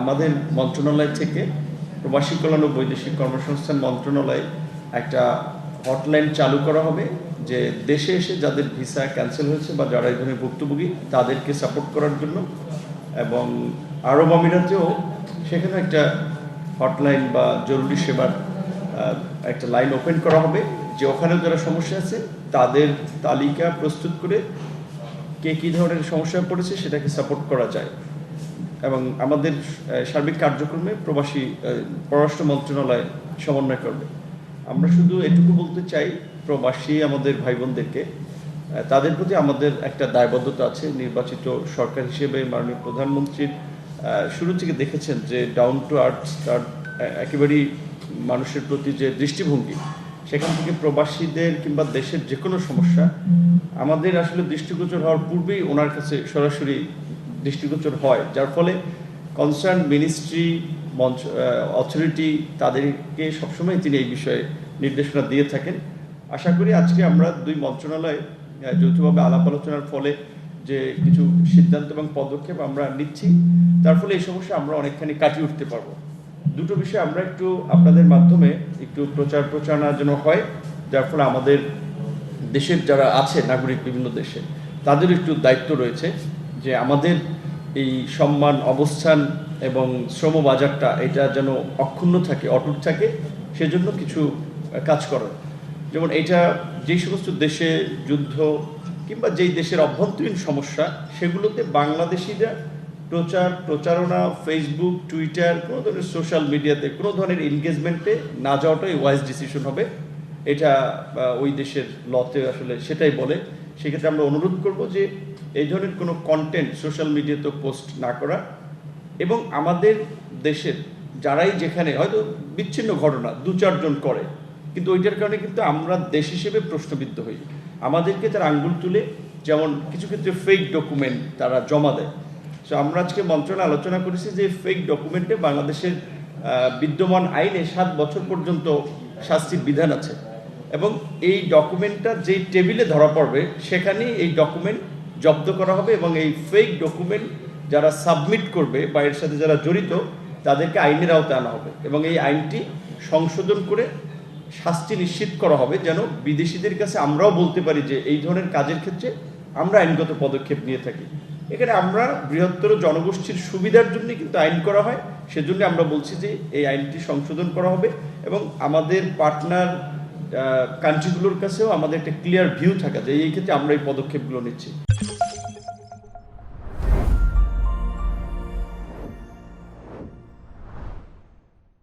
আমাদের মন্ত্রণালয় থেকে প্রবাসী কল্যাণ ও বৈদেশিক কর্মসংস্থান মন্ত্রণালয় একটা হটলাইন চালু করা হবে যে দেশে এসে যাদের ভিসা ক্যান্সেল হয়েছে বা যারা এই ধরনের ভুক্তভোগী তাদেরকে সাপোর্ট করার জন্য, এবং আরব আমিরাতেও সেখানে একটা হটলাইন বা জরুরি সেবার একটা লাইন ওপেন করা হবে যে ওখানেও যারা সমস্যা আছে তাদের তালিকা প্রস্তুত করে কে কী ধরনের সমস্যায় পড়েছে সেটাকে সাপোর্ট করা যায়। এবং আমাদের সার্বিক কার্যক্রমে প্রবাসী পররাষ্ট্র মন্ত্রণালয় সমন্বয় করবে। আমরা শুধু এটুকু বলতে চাই প্রবাসী আমাদের ভাই বোনদেরকে, তাদের প্রতি আমাদের একটা দায়বদ্ধতা আছে। নির্বাচিত সরকার হিসেবে মাননীয় প্রধানমন্ত্রীর শুরু থেকে দেখেছেন যে ডাউন টু আর্থ, তার একেবারেই মানুষের প্রতি যে দৃষ্টিভঙ্গি, সেখান থেকে প্রবাসীদের কিংবা দেশের যে কোনো সমস্যা আমাদের আসলে দৃষ্টিগোচর হওয়ার পূর্বেই ওনার কাছে সরাসরি দৃষ্টিগোচর হয়, যার ফলে কনসার্ন মিনিস্ট্রি অথরিটি তাদেরকে সবসময় তিনি এই বিষয়ে নির্দেশনা দিয়ে থাকেন। আশা করি আজকে আমরা দুই মন্ত্রণালয় যৌথভাবে আলাপ আলোচনার ফলে যে কিছু সিদ্ধান্ত এবং পদক্ষেপ আমরা নিচ্ছি, তার ফলে এই সমস্যা আমরা অনেকখানি কাটিয়ে উঠতে পারবো। দুটো বিষয় আমরা একটু আপনাদের মাধ্যমে একটু প্রচারণা যেন হয়, যার ফলে আমাদের দেশের যারা আছে নাগরিক বিভিন্ন দেশে তাদের একটু দায়িত্ব রয়েছে যে আমাদের এই সম্মান অবস্থান এবং শ্রম বাজারটা এটা যেন অক্ষুণ্ণ থাকে, অটুট থাকে, সেজন্য কিছু কাজ করার। যেমন এটা যেই সমস্ত দেশে যুদ্ধ কিংবা যেই দেশের অভ্যন্তরীণ সমস্যা, সেগুলোতে বাংলাদেশিরা প্রচারণা, ফেসবুক, টুইটার, কোনো ধরনের সোশ্যাল মিডিয়াতে কোনো ধরনের এনগেজমেন্টে না যাওয়াটাই ওয়াইজ ডিসিশন হবে। এটা ওই দেশের লতে আসলে সেটাই বলে। সেক্ষেত্রে আমরা অনুরোধ করব যে এই ধরনের কোনো কন্টেন্ট সোশ্যাল মিডিয়াতে পোস্ট না করা, এবং আমাদের দেশের যারাই যেখানে হয়তো বিচ্ছিন্ন ঘটনা দু চারজন করে, কিন্তু ওইটার কারণে কিন্তু আমরা দেশ হিসেবে প্রশ্নবিদ্ধ হই। আমাদেরকে তার আঙ্গুল তুলে, যেমন কিছু ক্ষেত্রে ফেক ডকুমেন্ট তারা জমা দেয়। সো আমরা আজকে মন্ত্রণালয়ে আলোচনা করেছি যে ফেক ডকুমেন্টে বাংলাদেশের বিদ্যমান আইনে 7 বছর পর্যন্ত শাস্তির বিধান আছে, এবং এই ডকুমেন্টটা যেই টেবিলে ধরা পড়বে সেখানেই এই ডকুমেন্ট জব্দ করা হবে, এবং এই ফেক ডকুমেন্ট যারা সাবমিট করবে বা এর সাথে যারা জড়িত তাদেরকে আইনের আওতায় আনা হবে, এবং এই আইনটি সংশোধন করে শাস্তি নিশ্চিত করা হবে, যেন বিদেশিদের কাছে আমরাও বলতে পারি যে এই ধরনের কাজের ক্ষেত্রে আমরা আইনগত পদক্ষেপ নিয়ে থাকি। এখানে আমরা বৃহত্তর জনগোষ্ঠীর সুবিধার জন্য কিন্তু আইন করা হয়, সেজন্য আমরা বলছি যে এই আইনটি সংশোধন করা হবে, এবং আমাদের পার্টনার কান্ট্রিগুলোর কাছেও আমাদের একটা ক্লিয়ার ভিউ থাকা যে এই ক্ষেত্রে আমরা এই পদক্ষেপগুলো নিচ্ছি।